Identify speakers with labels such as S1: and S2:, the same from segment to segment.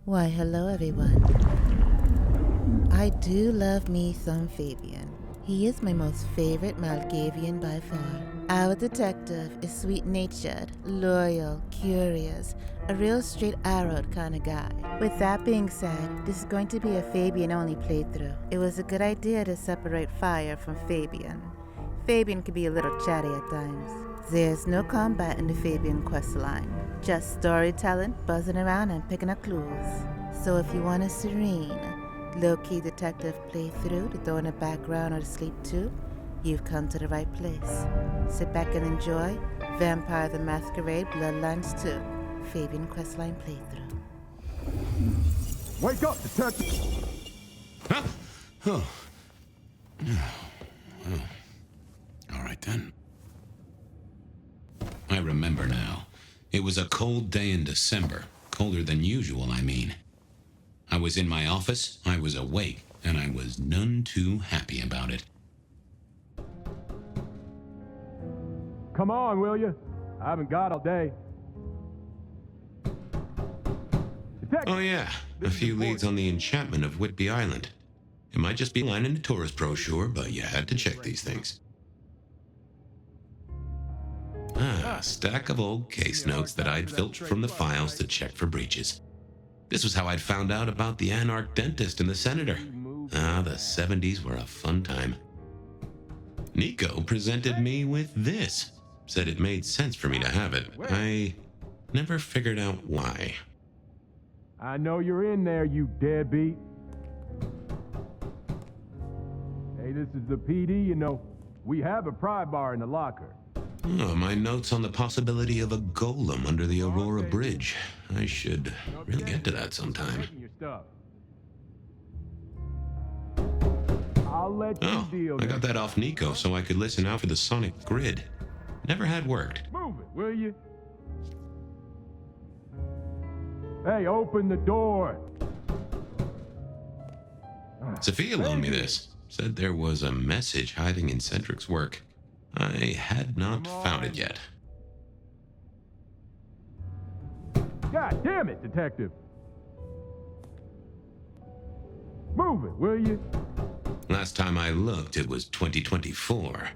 S1: Why, hello everyone. I do love me some Fabien. He is my most favorite Malgavian by far. Our detective is sweet-natured, loyal, curious, a real straight-arrowed kind of guy. With that being said, this is going to be a Fabien-only playthrough. It was a good idea to separate Fire from Fabien. Fabien can be a little chatty at times. There's no combat in the Fabien questline, just storytelling, buzzing around, and picking up clues. So if you want a serene, low-key detective playthrough to throw in the background or to sleep to, you've come to the right place. Sit back and enjoy Vampire the Masquerade Bloodlines 2, Fabien questline playthrough.
S2: Wake up, detective!
S3: Huh? Oh. Oh. All right then. I remember now. It was a cold day in December. Colder than usual, I mean. I was in my office, I was awake, and I was none too happy about it.
S2: Come on, will you? I haven't got all day. Detective!
S3: Oh yeah, a few leads on the enchantment of Whitby Island. It might just be line in the tourist brochure, but you had to check these things. Ah, a stack of old case notes that I'd filched from the files to check for breaches. This was how I'd found out about the anarch dentist and the senator. Ah, the 70s were a fun time. Nico presented me with this. Said it made sense for me to have it. I never figured out why.
S2: I know you're in there, you deadbeat. Hey, this is the PD, you know. We have a pry bar in the locker.
S3: Oh, my notes on the possibility of a golem under the Aurora Bridge. I should really get to that sometime.
S2: I'll let you deal.
S3: I got that off Nico so I could listen out for the sonic grid. Never had worked.
S2: Move it, will you? Hey, open the door.
S3: Sophia loaned me this. Said there was a message hiding in Cedric's work. I had not found it yet.
S2: God damn it, detective. Move it, will you?
S3: Last time I looked, it was 2024.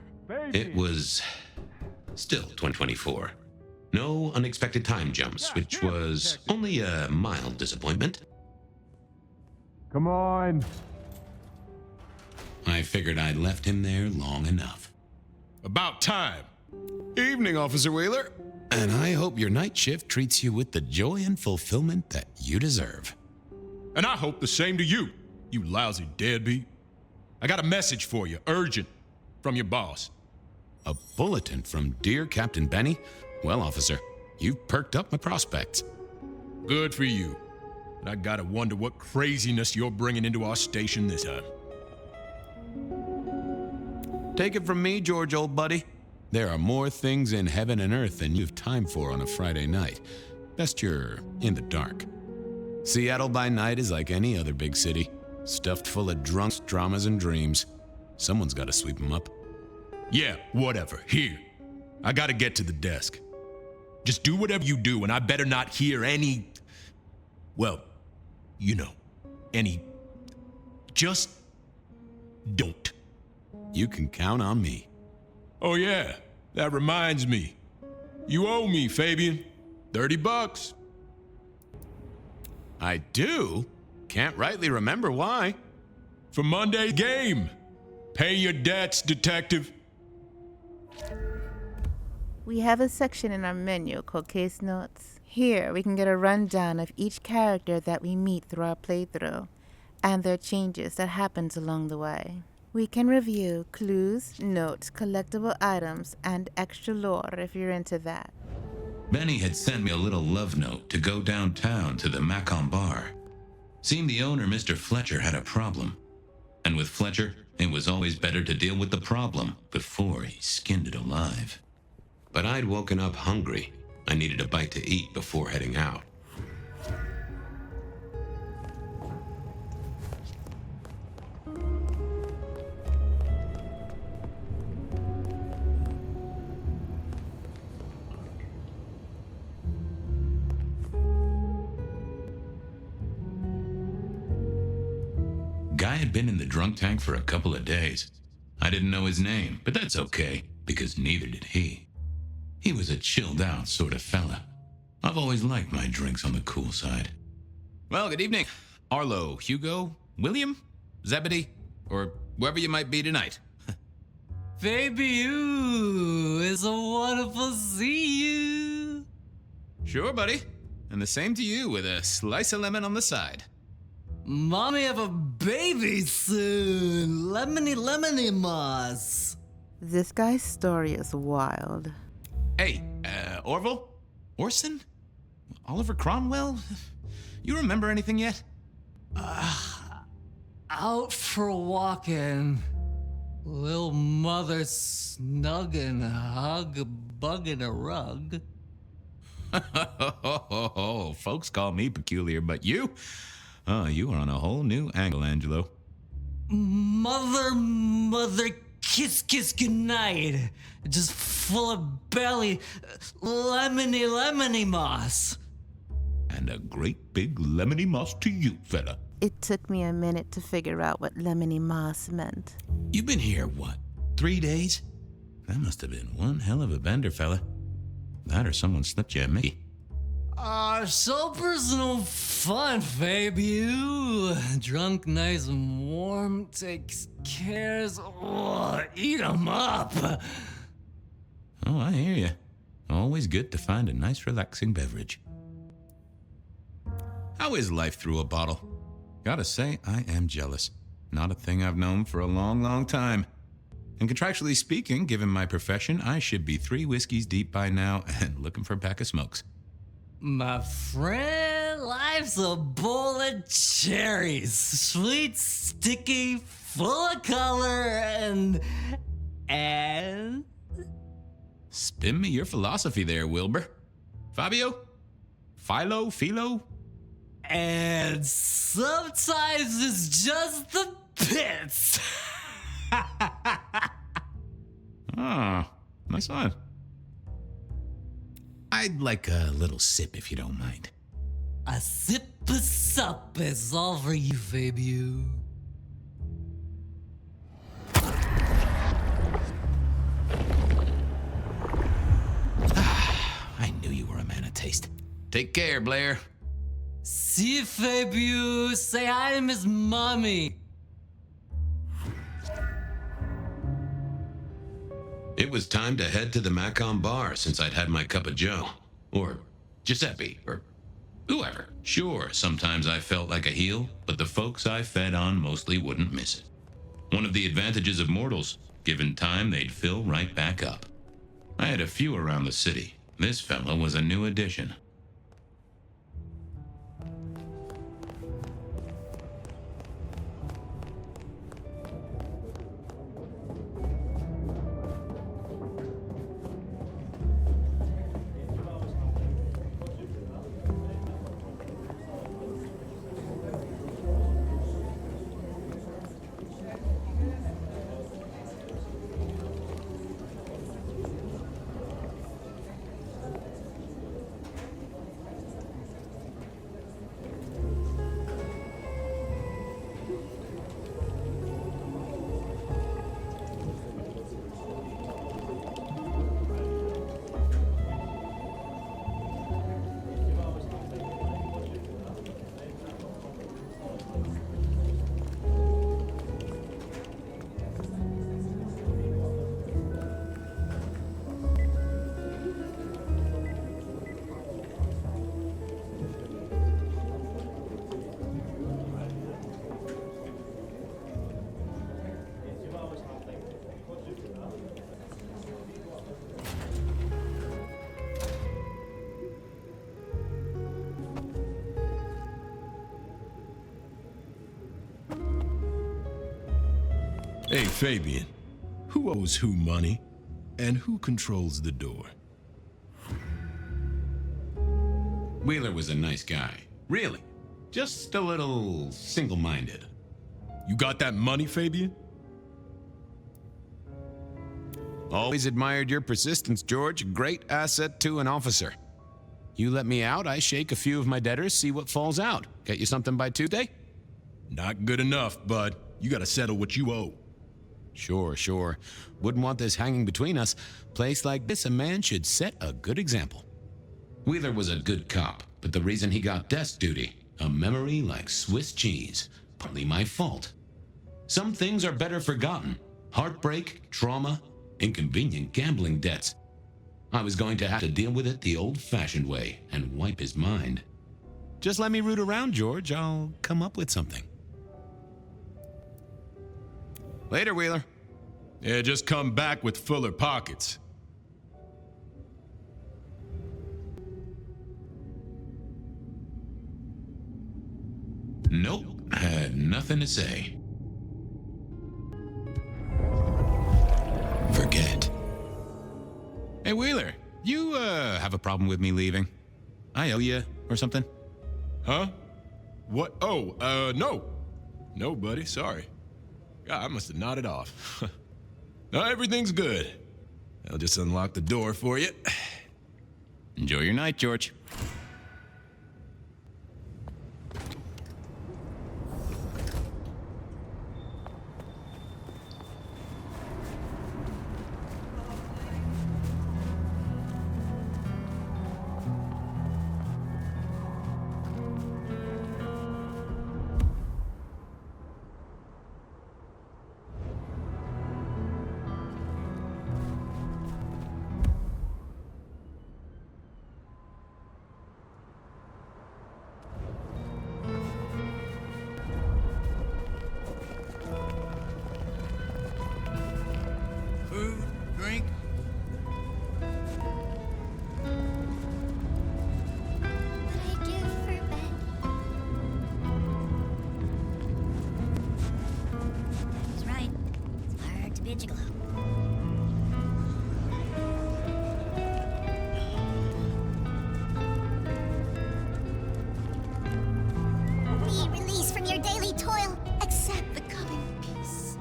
S3: It was still 2024. No unexpected time jumps, which was only a mild disappointment.
S2: Come on.
S3: I figured I'd left him there long enough.
S4: About time. Evening, Officer Wheeler.
S3: And I hope your night shift treats you with the joy and fulfillment that you deserve.
S4: And I hope the same to you, you lousy deadbeat. I got a message for you, urgent, from your boss.
S3: A bulletin from dear Captain Benny? Well, officer, you've perked up my prospects.
S4: Good for you. But I gotta wonder what craziness you're bringing into our station this time.
S3: Take it from me, George, old buddy. There are more things in heaven and earth than you've time for on a Friday night. Best you're in the dark. Seattle by night is like any other big city, stuffed full of drunks, dramas, and dreams. Someone's got to sweep them up.
S4: Yeah, whatever. Here. I gotta get to the desk. Just do whatever you do, and I better not hear any... Well, you know, any... Just don't.
S3: You can count on me.
S4: Oh yeah, that reminds me. You owe me, Fabien. $30.
S3: I do? Can't rightly remember why.
S4: For Monday's game. Pay your debts, detective.
S1: We have a section in our menu called Case Notes. Here, we can get a rundown of each character that we meet through our playthrough, and their changes that happens along the way. We can review clues, notes, collectible items, and extra lore if you're into that.
S5: Benny had sent me a little love note to go downtown to the Macon bar. Seemed the owner, Mr. Fletcher, had a problem. And with Fletcher, it was always better to deal with the problem before he skinned it alive.
S3: But I'd woken up hungry. I needed a bite to eat before heading out.
S5: Guy had been in the drunk tank for a couple of days. I didn't know his name, but that's okay, because neither did he. He was a chilled out sort of fella. I've always liked my drinks on the cool side.
S4: Well, good evening. Arlo, Hugo, William, Zebedee, or whoever you might be tonight.
S6: Fabien, it's a wonderful to see you.
S4: Sure, buddy. And the same to you with a slice of lemon on the side.
S6: Mommy have a baby soon. Lemony moss.
S1: This guy's story is wild.
S4: Hey, Orville? Orson? Oliver Cromwell? You remember anything yet?
S6: Out for walking. Little mother snug and hug-bugging a rug.
S4: Folks call me peculiar, but you? Oh, you are on a whole new angle, Angelo.
S6: Mother, kiss goodnight. Just full of belly, lemony moss.
S4: And a great big lemony moss to you, fella.
S1: It took me a minute to figure out what lemony moss meant.
S4: You've been here, what, 3 days? That must have been one hell of a bender, fella. That or someone slipped you a Mickey.
S6: So personal fun, Fabien. Drunk, nice and warm, takes cares. Oh, eat 'em up.
S4: Oh, I hear you. Always good to find a nice, relaxing beverage. How is life through a bottle? Gotta say, I am jealous. Not a thing I've known for a long, long time. And contractually speaking, given my profession, I should be 3 whiskeys deep by now and looking for a pack of smokes.
S6: My friend, life's a bowl of cherries. Sweet, sticky, full of color, and...
S4: Spin me your philosophy there, Wilbur. Fabio? Philo?
S6: And sometimes it's just the pits.
S4: Ah, nice one. I'd like a little sip if you don't mind.
S6: A sip of sup is all for you, Fabien.
S4: I knew you were a man of taste. Take care, Blair.
S6: See you, Fabien. Say hi to Miss Mommy.
S3: It was time to head to the Macon bar since I'd had my cup of joe. Or Giuseppe, or whoever. Sure, sometimes I felt like a heel, but the folks I fed on mostly wouldn't miss it. One of the advantages of mortals, given time, they'd fill right back up. I had a few around the city. This fella was a new addition.
S7: Hey, Fabien, who owes who money, and who controls the door?
S3: Wheeler was a nice guy. Really. Just a little single-minded.
S7: You got that money, Fabien?
S8: Always admired your persistence, George. A great asset to an officer. You let me out, I shake a few of my debtors, see what falls out. Get you something by Tuesday?
S7: Not good enough, bud. You gotta settle what you owe.
S8: Sure. Wouldn't want this hanging between us. Place like this, a man should set a good example.
S3: Wheeler was a good cop, but the reason he got desk duty, a memory like Swiss cheese, partly my fault. Some things are better forgotten. Heartbreak, trauma, inconvenient gambling debts. I was going to have to deal with it the old-fashioned way and wipe his mind.
S8: Just let me root around, George. I'll come up with something. Later, Wheeler.
S7: Yeah, just come back with fuller pockets.
S3: Nope, had nothing to say.
S8: Forget. Hey, Wheeler, you, have a problem with me leaving? I owe you or something?
S7: Huh? What? Oh, no. No, buddy, sorry. God, I must have nodded off. No, everything's good. I'll just unlock the door for you.
S8: Enjoy your night, George.
S9: Food, drink.
S10: What I do for bed? He's right. It's hard to be a gigolo. Be released from your daily toil. Accept the coming peace.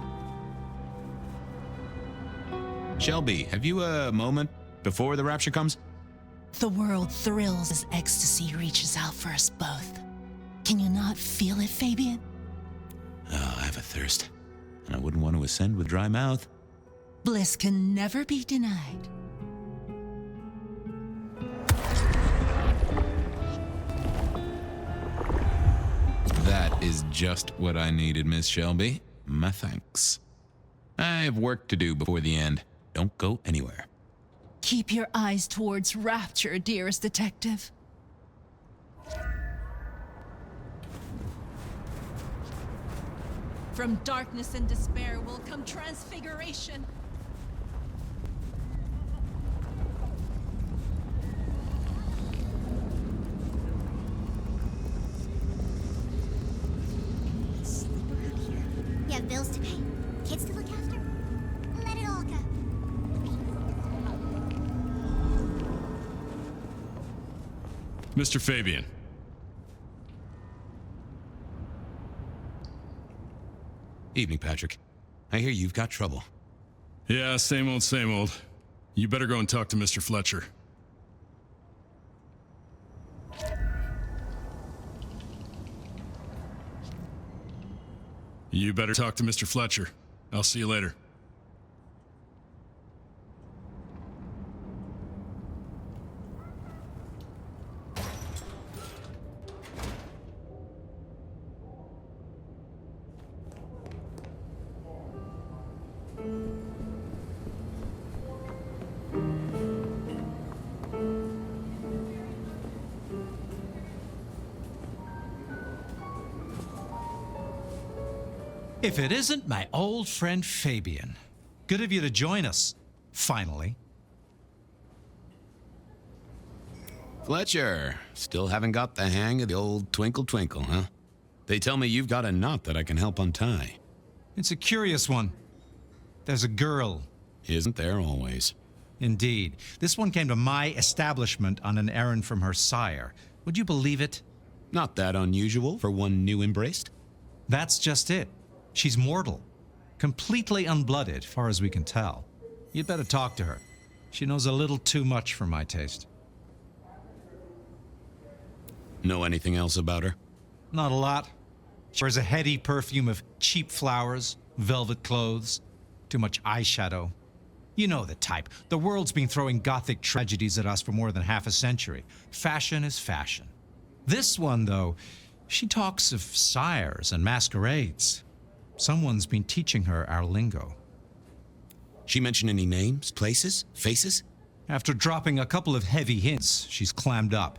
S8: Shelby, have you a moment before the rapture comes?
S11: The world thrills as ecstasy reaches out for us both. Can you not feel it, Fabien?
S8: Oh, I have a thirst, and I wouldn't want to ascend with dry mouth.
S11: Bliss can never be denied.
S8: That is just what I needed, Miss Shelby. My thanks. I have work to do before the end. Don't go anywhere.
S11: Keep your eyes towards rapture, dearest detective. From darkness and despair will come transfiguration.
S10: Sleep around here. You have bills to pay, kids to look after. Let it all go.
S7: Mr. Fabien.
S8: Evening, Patrick. I hear you've got trouble.
S7: Yeah, same old, same old. You better go and talk to Mr. Fletcher. You better talk to Mr. Fletcher. I'll see you later.
S12: If it isn't my old friend Fabien. Good of you to join us, finally.
S8: Fletcher, still haven't got the hang of the old twinkle twinkle, huh? They tell me you've got a knot that I can help untie.
S12: It's a curious one. There's a girl.
S8: Isn't there always?
S12: Indeed. This one came to my establishment on an errand from her sire. Would you believe it?
S8: Not that unusual for one new embraced.
S12: That's just it. She's mortal. Completely unblooded, far as we can tell. You'd better talk to her. She knows a little too much for my taste.
S8: Know anything else about her?
S12: Not a lot. She wears a heady perfume of cheap flowers, velvet clothes, too much eyeshadow. You know the type. The world's been throwing gothic tragedies at us for more than half a century. Fashion is fashion. This one, though, she talks of sires and masquerades. Someone's been teaching her our lingo.
S4: She mention any names, places, faces?
S12: After dropping a couple of heavy hints, she's clammed up.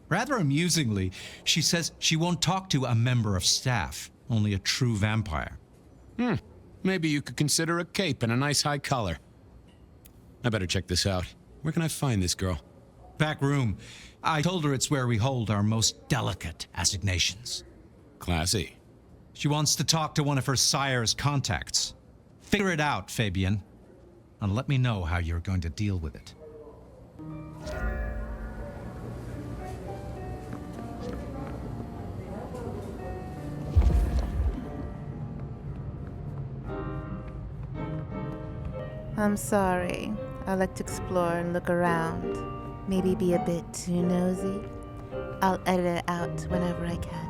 S12: Rather amusingly, she says she won't talk to a member of staff, only a true vampire.
S4: Maybe you could consider a cape and a nice high collar. I better check this out. Where can I find this girl?
S12: Back room. I told her it's where we hold our most delicate assignations.
S4: Classy.
S12: She wants to talk to one of her sire's contacts. Figure it out, Fabien, and let me know how you're going to deal with it.
S1: I'm sorry. I like to explore and look around. Maybe be a bit too nosy. I'll edit it out whenever I can.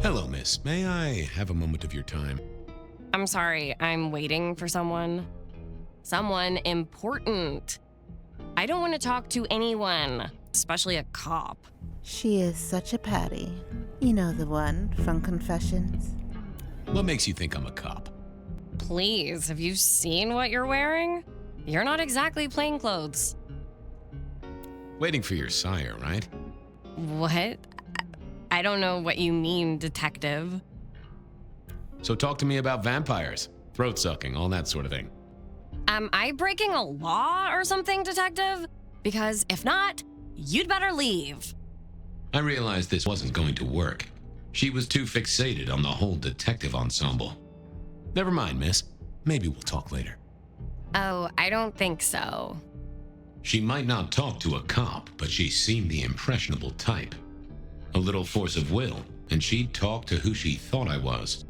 S4: Hello, miss. May I have a moment of your time?
S9: I'm sorry, I'm waiting for someone. Someone important. I don't want to talk to anyone, especially a cop.
S1: She is such a patty. You know the one from Confessions.
S4: What makes you think I'm a cop?
S9: Please, have you seen what you're wearing? You're not exactly plainclothes.
S4: Waiting for your sire, right?
S9: What? I don't know what you mean, detective.
S4: So talk to me about vampires, throat sucking, all that sort of thing.
S9: Am I breaking a law or something, detective? Because if not, you'd better leave.
S3: I realized this wasn't going to work. She was too fixated on the whole detective ensemble.
S4: Never mind, miss. Maybe we'll talk later.
S9: Oh, I don't think so.
S3: She might not talk to a cop, but she seemed the impressionable type. A little force of will, and she'd talk to who she thought I was.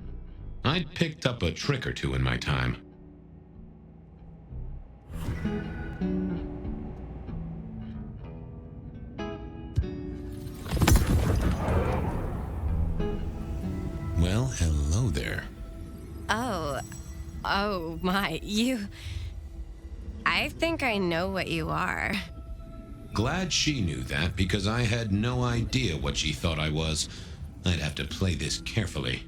S3: I'd picked up a trick or two in my time.
S4: Well, hello there.
S9: Oh my, I think I know what you are.
S3: Glad she knew that, because I had no idea what she thought I was. I'd have to play this carefully.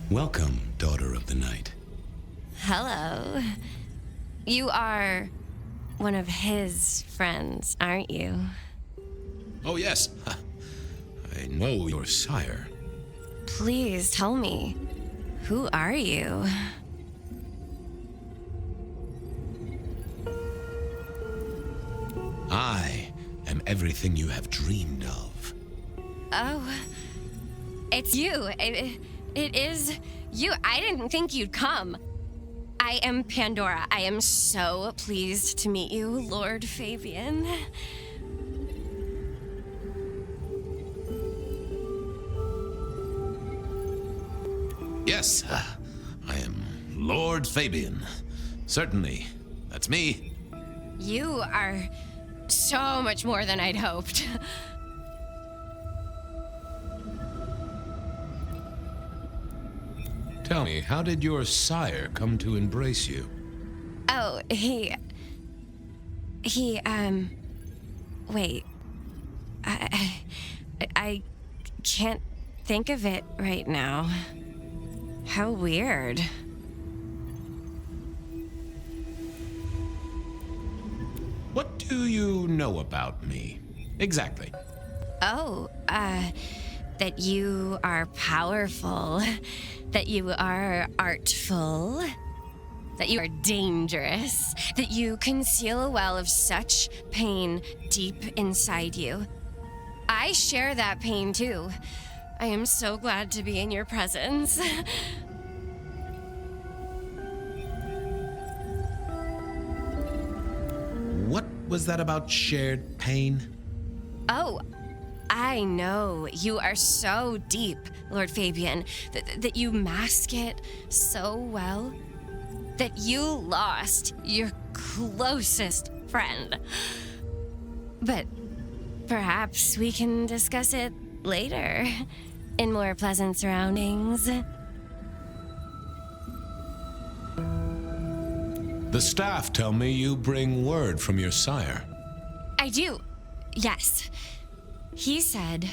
S4: Welcome, daughter of the night.
S9: Hello. You are one of his friends, aren't you?
S4: Oh, yes. I know your sire.
S9: Please tell me, who are you?
S4: I am everything you have dreamed of.
S9: Oh, it's you. It is you. I didn't think you'd come. I am Pandora. I am so pleased to meet you, Lord Fabien.
S4: Yes, I am Lord Fabien. Certainly, that's me.
S9: You are so much more than I'd hoped.
S4: Tell me, how did your sire come to embrace you?
S9: Oh, wait. I can't think of it right now. How weird.
S4: What do you know about me? Exactly.
S9: Oh, that you are powerful, that you are artful, that you are dangerous, that you conceal a well of such pain deep inside you. I share that pain too. I am so glad to be in your presence.
S4: Was that about shared pain?
S9: Oh, I know. You are so deep, Lord Fabien, that you mask it so well. That you lost your closest friend. But perhaps we can discuss it later, in more pleasant surroundings.
S4: The staff tell me you bring word from your sire.
S9: I do, yes. He said,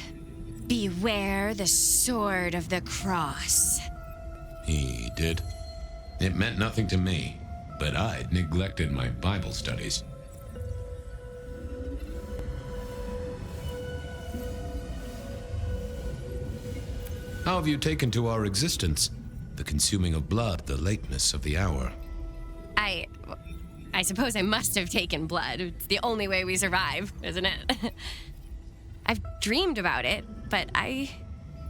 S9: beware the sword of the cross.
S4: He did?
S3: It meant nothing to me, but I'd neglected my Bible studies.
S4: How have you taken to our existence? The consuming of blood, the lateness of the hour.
S9: I suppose I must have taken blood. It's the only way we survive, isn't it? I've dreamed about it, but I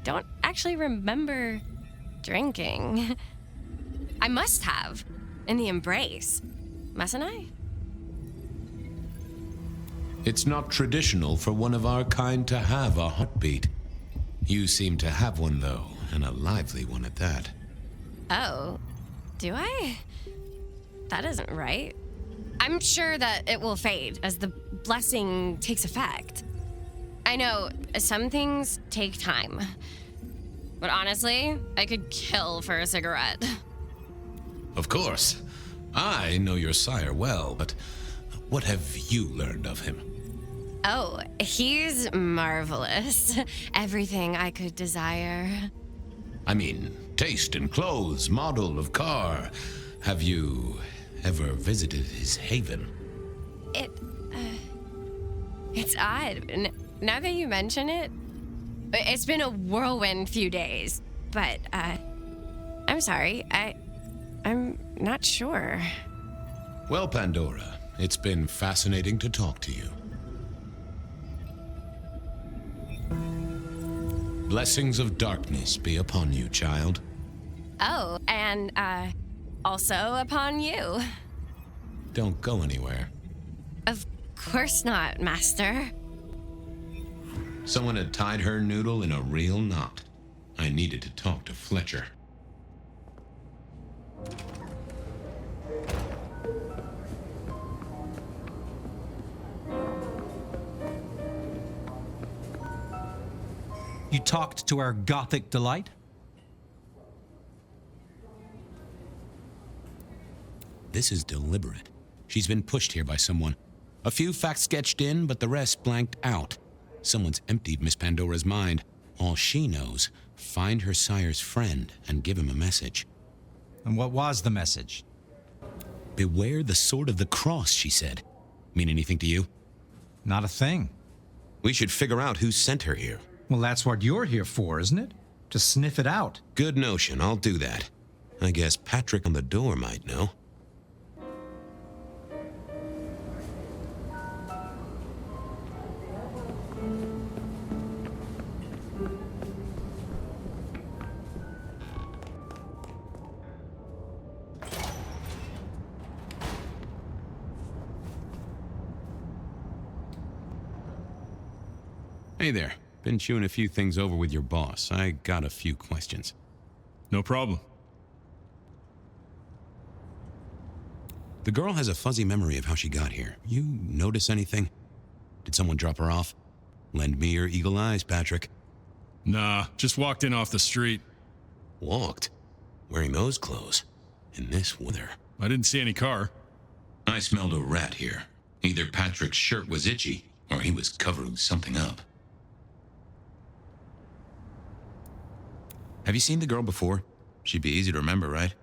S9: don't actually remember drinking. I must have, in the embrace, mustn't I?
S4: It's not traditional for one of our kind to have a heartbeat. You seem to have one, though, and a lively one at that.
S9: Oh, do I? That isn't right. I'm sure that it will fade as the blessing takes effect. I know some things take time, but honestly, I could kill for a cigarette.
S4: Of course. I know your sire well, but what have you learned of him?
S9: Oh, he's marvelous. Everything I could desire.
S4: I mean, taste in clothes, model of car. Have you ever visited his haven?
S9: It's odd. Now that you mention it, it's been a whirlwind few days, but, I'm sorry, I'm not sure.
S4: Well, Pandora, it's been fascinating to talk to you. Blessings of darkness be upon you, child.
S9: Oh, and, also upon you.
S4: Don't go anywhere.
S9: Of course not, Master.
S3: Someone had tied her noodle in a real knot. I needed to talk to Fletcher.
S12: You talked to our Gothic delight?
S4: This is deliberate. She's been pushed here by someone. A few facts sketched in, but the rest blanked out. Someone's emptied Miss Pandora's mind. All she knows, find her sire's friend and give him a message.
S12: And what was the message?
S4: Beware the sword of the cross, she said. Mean anything to you?
S12: Not a thing.
S4: We should figure out who sent her here.
S12: Well, that's what you're here for, isn't it? To sniff it out.
S4: Good notion, I'll do that. I guess Patrick on the door might know.
S8: Hey there. Been chewing a few things over with your boss. I got a few questions.
S7: No problem.
S4: The girl has a fuzzy memory of how she got here. You notice anything? Did someone drop her off? Lend me your eagle eyes, Patrick.
S7: Nah, just walked in off the street.
S4: Walked? Wearing those clothes? In this weather?
S7: I didn't see any car.
S5: I smelled a rat here. Either Patrick's shirt was itchy, or he was covering something up.
S4: Have you seen the girl before? She'd be easy to remember, right?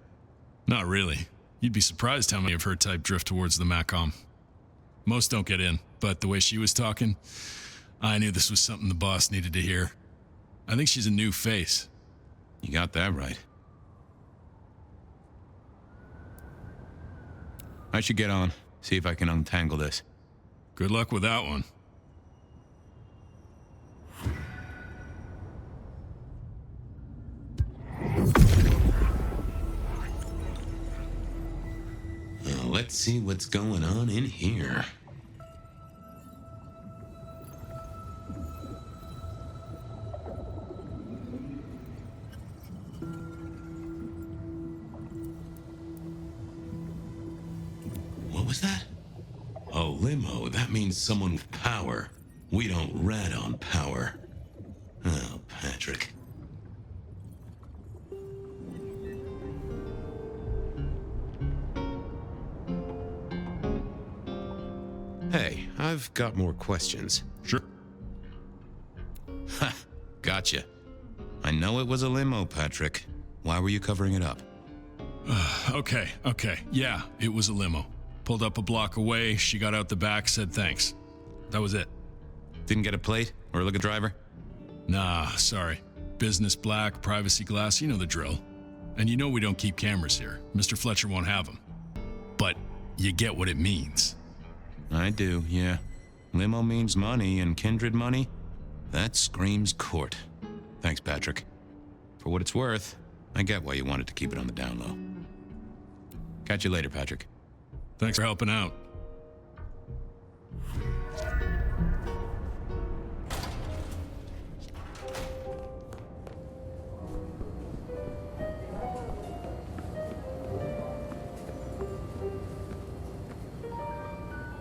S7: Not really. You'd be surprised how many of her type drift towards the Macom. Most don't get in, but the way she was talking, I knew this was something the boss needed to hear. I think she's a new face.
S8: You got that right. I should get on, see if I can untangle this.
S7: Good luck with that one.
S3: Let's see what's going on in here. What was that? Oh, limo. That means someone with power. We don't rat on power. Oh, Patrick.
S13: Hey, I've got more questions.
S7: Sure.
S8: Ha! Gotcha. I know it was a limo, Patrick. Why were you covering it up?
S7: Okay. Yeah, it was a limo. Pulled up a block away, she got out the back, said thanks. That was it.
S8: Didn't get a plate or look at driver?
S7: Nah, sorry. Business black, privacy glass, you know the drill. And you know we don't keep cameras here. Mr. Fletcher won't have them. But you get what it means.
S8: I do, yeah. Limo means money, and kindred money? That screams court. Thanks, Patrick. For what it's worth, I get why you wanted to keep it on the down low. Catch you later, Patrick.
S7: Thanks for helping out.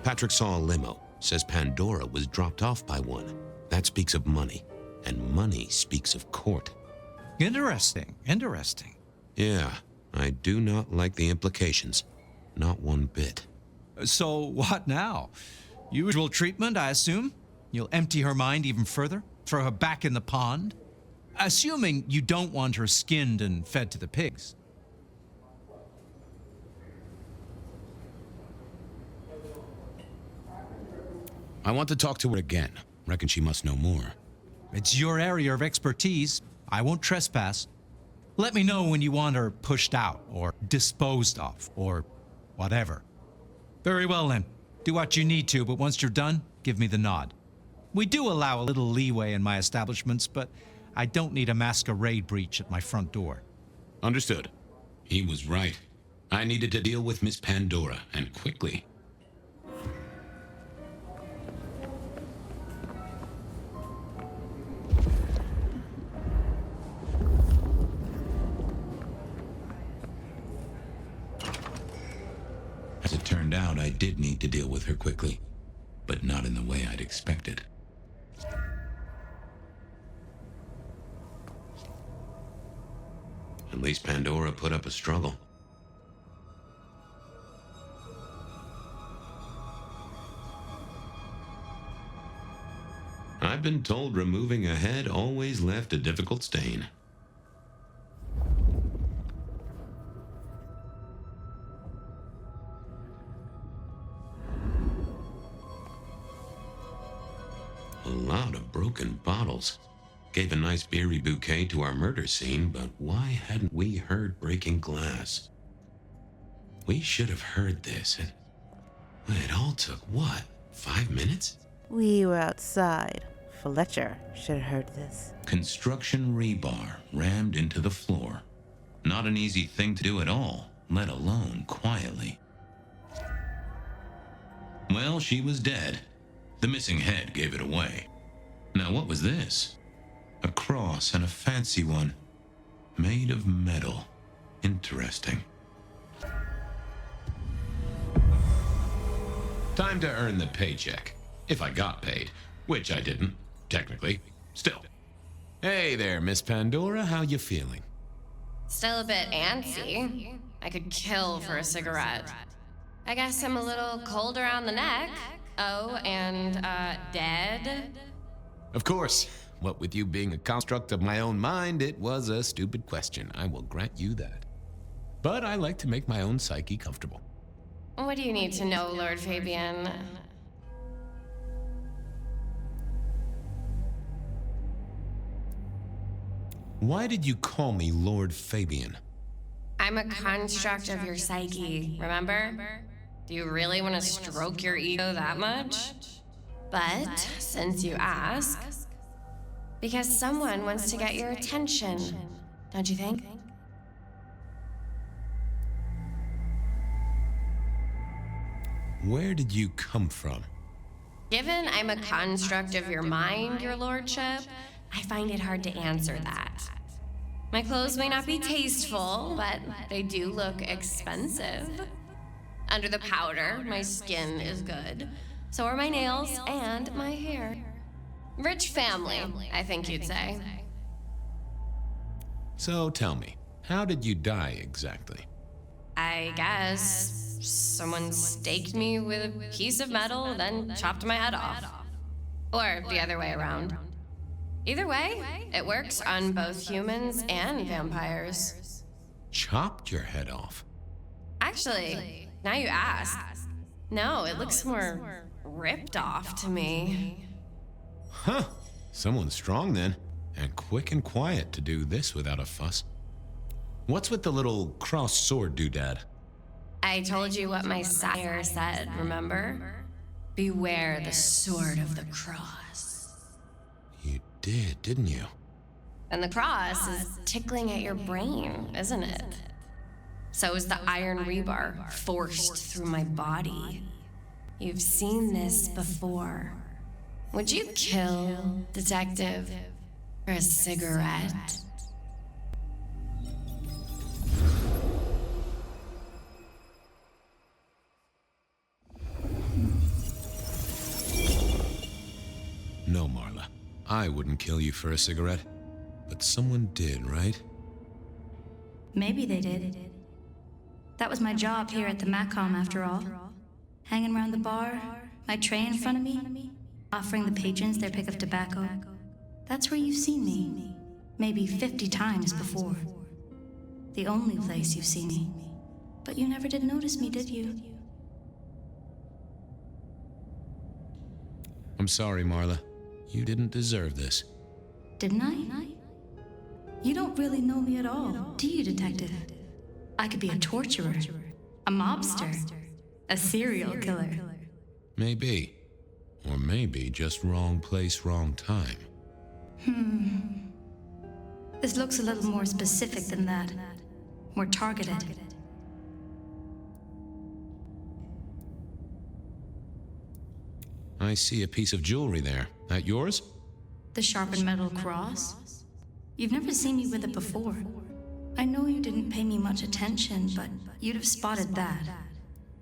S13: Patrick saw a limo. Says Pandora was dropped off by one. That speaks of money. And money speaks of court.
S12: Interesting.
S13: Yeah, I do not like the implications. Not one bit.
S12: So what now? Usual treatment, I assume? You'll empty her mind even further? Throw her back in the pond? Assuming you don't want her skinned and fed to the pigs.
S13: I want to talk to her again. Reckon she must know more.
S12: It's your area of expertise. I won't trespass. Let me know when you want her pushed out, or disposed of, or whatever. Very well then. Do what you need to, but once you're done, give me the nod. We do allow a little leeway in my establishments, but I don't need a masquerade breach at my front door.
S3: Understood. He was right. I needed to deal with Miss Pandora, and quickly. As it turned out, I did need to deal with her quickly, but not in the way I'd expected. At least Pandora put up a struggle. I've been told removing a head always left a difficult stain. A lot of broken bottles. Gave a nice beery bouquet to our murder scene, but why hadn't we heard breaking glass? We should have heard this. It all took, what, 5 minutes?
S1: We were outside. Fletcher should have heard this.
S3: Construction rebar rammed into the floor. Not an easy thing to do at all, let alone quietly. Well, she was dead. The missing head gave it away. Now what was this? A cross, and a fancy one. Made of metal. Interesting. Time to earn the paycheck. If I got paid. Which I didn't, technically. Still.
S13: Hey there, Miss Pandora. How you feeling?
S9: Still a bit antsy. I could kill for a cigarette. I guess I'm a little cold around the neck. Oh, and, dead?
S13: Of course. What with you being a construct of my own mind, it was a stupid question. I will grant you that. But I like to make my own psyche comfortable.
S9: What do you need to know, Lord Fabien?
S13: Why did you call me Lord Fabien?
S9: I'm a construct of your psyche, remember? Do you really want to stroke your ego that much? But, since you ask, because someone wants to get your attention, don't you think?
S13: Where did you come from?
S9: Given I'm a construct of your mind, your lordship, I find it hard to answer that. My clothes may not be tasteful, but they do look expensive. Under the powder, my skin is good. So are my nails and my hair. Rich family, I think you'd say.
S13: So tell me, how did you die exactly?
S9: I guess someone staked me with a piece of metal, then chopped my head off. Or the other way around. Either way, it works on both humans and vampires.
S13: Chopped your head off?
S9: Actually, now you ask. No, it looks more ripped off to me.
S13: Huh. Someone's strong then, and quick and quiet to do this without a fuss. What's with the little crossed sword doodad?
S9: I told you what my sire said, remember? Beware the sword of the cross.
S13: You did, didn't you?
S9: And the cross is tickling at your brain, isn't it? So is the iron rebar forced through my body. You've seen this before. Would you kill, detective, for a cigarette?
S13: No, Marla. I wouldn't kill you for a cigarette. But someone did, right?
S14: Maybe they did. That was my job here at the Macom, after all. Hanging around the bar, my tray in front of me, offering the patrons their pick of tobacco. That's where you've seen me. Maybe 50 times before. The only place you've seen me. But you never did notice me, did you?
S13: I'm sorry, Marla. You didn't deserve this.
S14: Didn't I? You don't really know me at all, do you, detective? I could be a torturer, a mobster, a serial killer.
S13: Maybe. Or maybe just wrong place, wrong time.
S14: This looks a little more specific than that. More targeted.
S13: I see a piece of jewelry there. That yours?
S14: The sharpened metal cross? You've never seen me with it before. I know you didn't pay me much attention, but you'd have spotted that.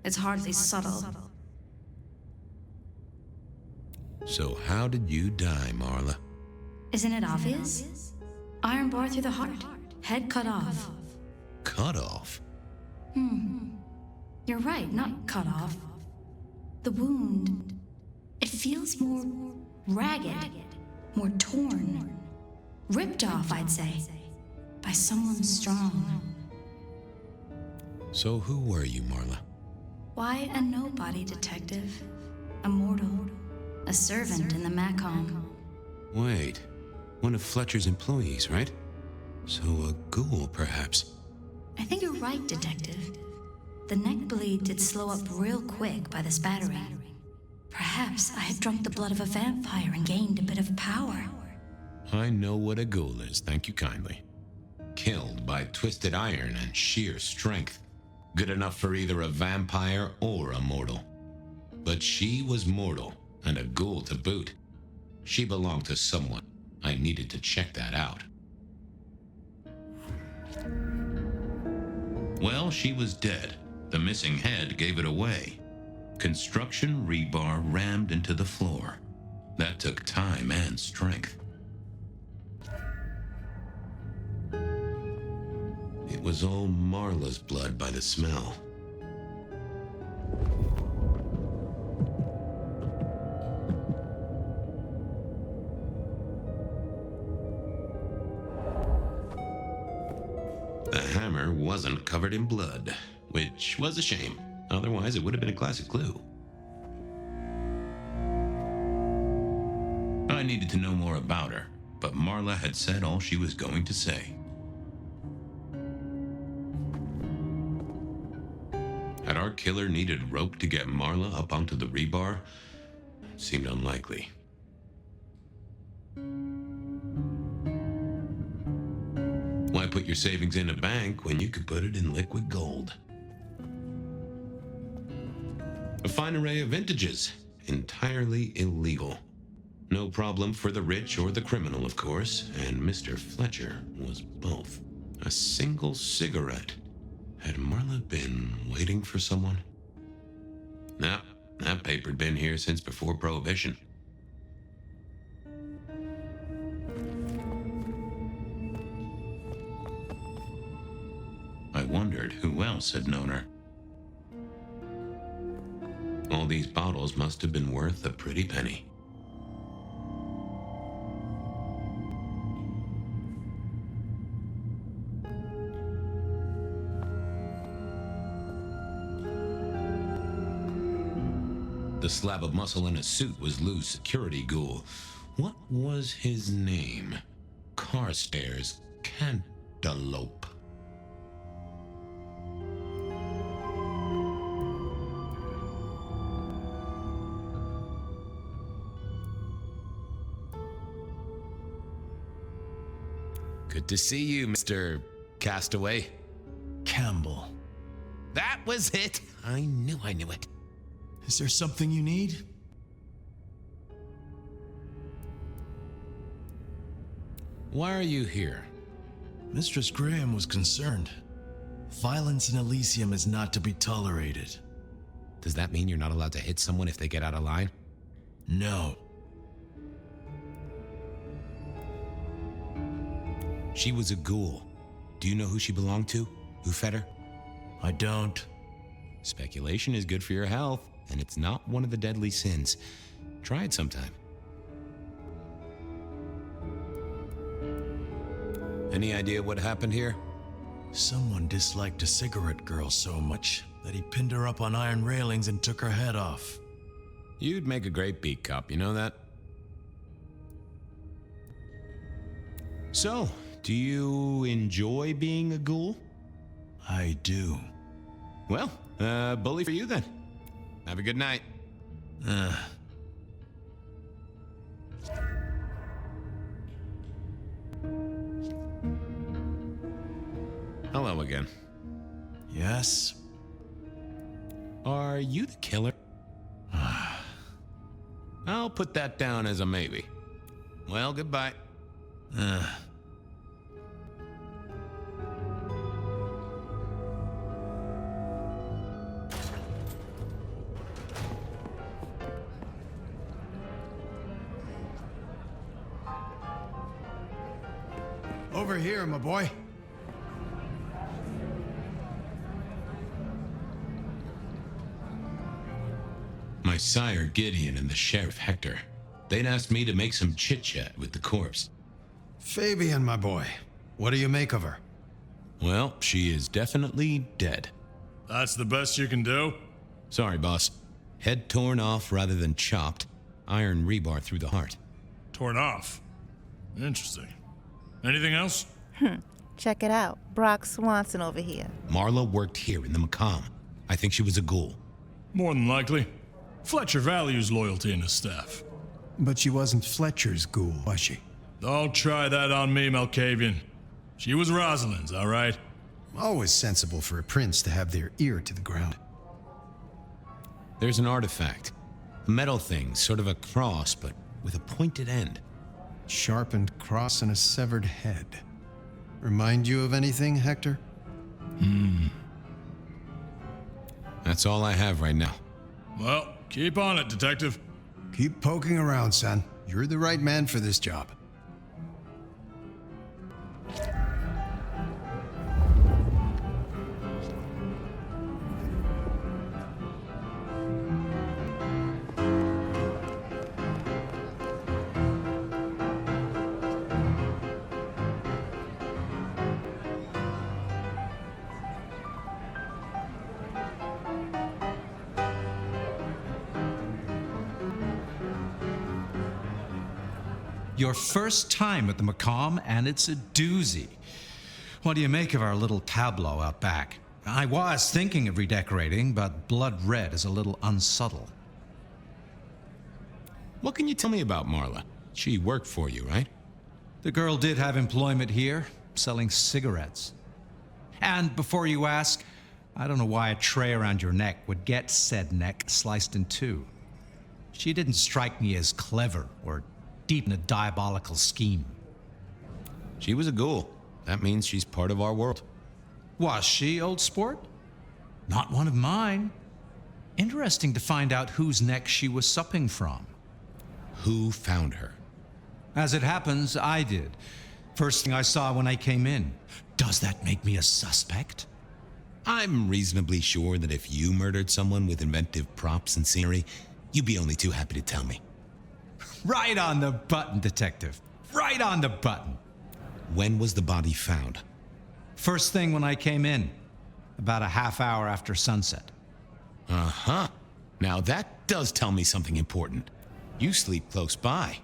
S14: It's hardly subtle.
S13: So how did you die, Marla?
S14: Isn't it obvious? Iron bar through the heart. Head cut off.
S13: Cut off?
S14: You're right, not cut off. The wound, it feels more ragged, more torn. Ripped off, I'd say. By someone strong.
S13: So who were you, Marla?
S14: Why a nobody, detective. A mortal. A servant in the Macom.
S3: Wait, one of Fletcher's employees, right? So a ghoul, perhaps?
S14: I think you're right, detective. The neck bleed did slow up real quick by the spattering. Perhaps I had drunk the blood of a vampire and gained a bit of power.
S13: I know what a ghoul is, thank you kindly. Killed by twisted iron and sheer strength. Good enough for either a vampire or a mortal. But she was mortal, and a ghoul to boot. She belonged to someone. I needed to check that out.
S5: Well, she was dead. The missing head gave it away. Construction rebar rammed into the floor. That took time and strength.
S3: It was all Marla's blood by the smell. The hammer wasn't covered in blood, which was a shame. Otherwise, it would have been a classic clue.
S5: I needed to know more about her, but Marla had said all she was going to say.
S3: Had our killer needed rope to get Marla up onto the rebar? Seemed unlikely. Why put your savings in a bank when you could put it in liquid gold? A fine array of vintages, entirely illegal. No problem for the rich or the criminal, of course, and Mr. Fletcher was both. A single cigarette. Had Marla been waiting for someone? No, that paper'd been here since before Prohibition.
S5: I wondered who else had known her.
S3: All these bottles must have been worth a pretty penny. The slab of muscle in a suit was Lou's security ghoul. What was his name? Carstairs Cantaloupe.
S15: Good to see you, Mr. Castaway.
S16: Campbell.
S15: That was it. I knew it.
S16: Is there something you need?
S15: Why are you here?
S16: Mistress Graham was concerned. Violence in Elysium is not to be tolerated.
S15: Does that mean you're not allowed to hit someone if they get out of line?
S16: No.
S15: She was a ghoul. Do you know who she belonged to? Who fed her?
S16: I don't.
S15: Speculation is good for your health, and it's not one of the deadly sins. Try it sometime. Any idea what happened here?
S16: Someone disliked a cigarette girl so much that he pinned her up on iron railings and took her head off.
S15: You'd make a great beat cop, you know that? So, do you enjoy being a ghoul?
S16: I do.
S15: Well, bully for you then. Have a good night. Hello again.
S16: Yes?
S15: Are you the killer? I'll put that down as a maybe. Well, goodbye.
S16: Over here, my boy.
S3: My sire Gideon and the Sheriff Hector. They'd asked me to make some chit-chat with the corpse.
S17: Fabien, my boy. What do you make of her?
S15: Well, she is definitely dead.
S18: That's the best you can do?
S15: Sorry, boss. Head torn off rather than chopped. Iron rebar through the heart.
S18: Torn off? Interesting. Anything else?
S1: Check it out. Brock Swanson over here.
S15: Marla worked here in the Macomb. I think she was a ghoul.
S18: More than likely. Fletcher values loyalty in his staff.
S17: But she wasn't Fletcher's ghoul, was she?
S18: Don't try that on me, Malkavian. She was Rosalind's, all right?
S17: Always sensible for a prince to have their ear to the ground.
S15: There's an artifact. A metal thing, sort of a cross, but with a pointed end.
S17: Sharpened cross and a severed head. Remind you of anything, Hector?
S15: That's all I have right now.
S18: Well, keep on it, Detective.
S17: Keep poking around, son. You're the right man for this job.
S12: Your first time at the Macomb, and it's a doozy. What do you make of our little tableau out back? I was thinking of redecorating, but blood red is a little unsubtle.
S15: What can you tell me about Marla? She worked for you, right?
S12: The girl did have employment here, selling cigarettes. And before you ask, I don't know why a tray around your neck would get said neck sliced in two. She didn't strike me as clever or deep in a diabolical scheme.
S15: She was a ghoul. That means she's part of our world.
S12: Was she, old sport? Not one of mine. Interesting to find out whose neck she was supping from.
S15: Who found her?
S12: As it happens, I did. First thing I saw when I came in. Does that make me a suspect?
S15: I'm reasonably sure that if you murdered someone with inventive props and scenery, you'd be only too happy to tell me.
S12: Right on the button, Detective. Right on the button.
S15: When was the body found?
S12: First thing when I came in. About a half hour after sunset.
S15: Uh-huh. Now that does tell me something important. You sleep close by.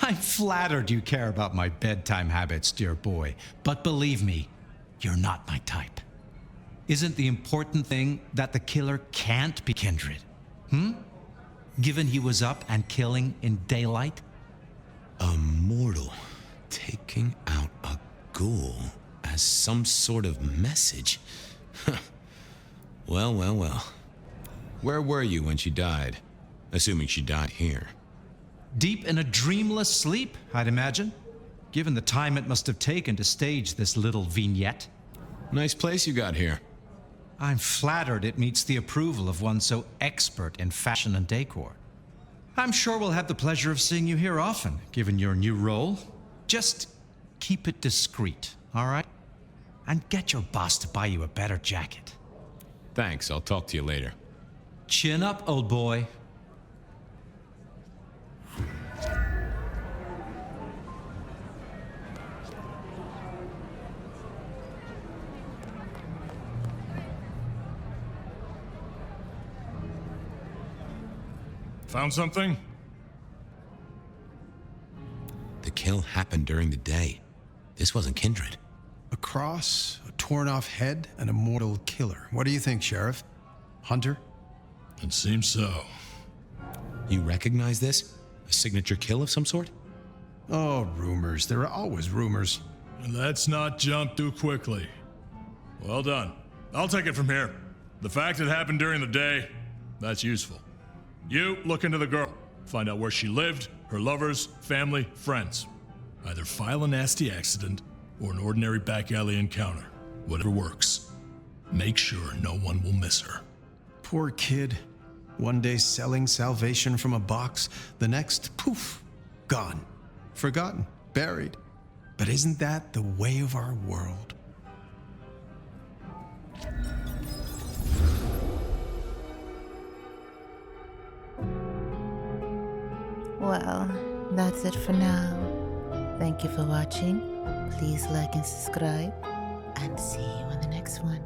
S12: I'm flattered you care about my bedtime habits, dear boy. But believe me, you're not my type. Isn't the important thing that the killer can't be Kindred? Given he was up and killing in daylight?
S15: A mortal taking out a ghoul as some sort of message. Well, well, well. Where were you when she died? Assuming she died here.
S12: Deep in a dreamless sleep, I'd imagine. Given the time it must have taken to stage this little vignette.
S15: Nice place you got here.
S12: I'm flattered it meets the approval of one so expert in fashion and decor. I'm sure we'll have the pleasure of seeing you here often, given your new role. Just keep it discreet, all right? And get your boss to buy you a better jacket.
S15: Thanks, I'll talk to you later.
S12: Chin up, old boy.
S18: Found something?
S15: The kill happened during the day. This wasn't Kindred.
S17: A cross, a torn-off head, and a mortal killer. What do you think, Sheriff? Hunter?
S18: It seems so.
S15: You recognize this? A signature kill of some sort?
S17: Oh, rumors. There are always rumors.
S18: Let's not jump too quickly. Well done. I'll take it from here. The fact it happened during the day, that's useful. You look into the girl. Find out where she lived, her lovers, family, friends. Either file a nasty accident or an ordinary back alley encounter. Whatever works. Make sure no one will miss her.
S17: Poor kid. One day selling salvation from a box, the next, poof, gone. Forgotten, buried. But isn't that the way of our world?
S1: Well, that's it for now. Thank you for watching. Please like and subscribe, and see you on the next one.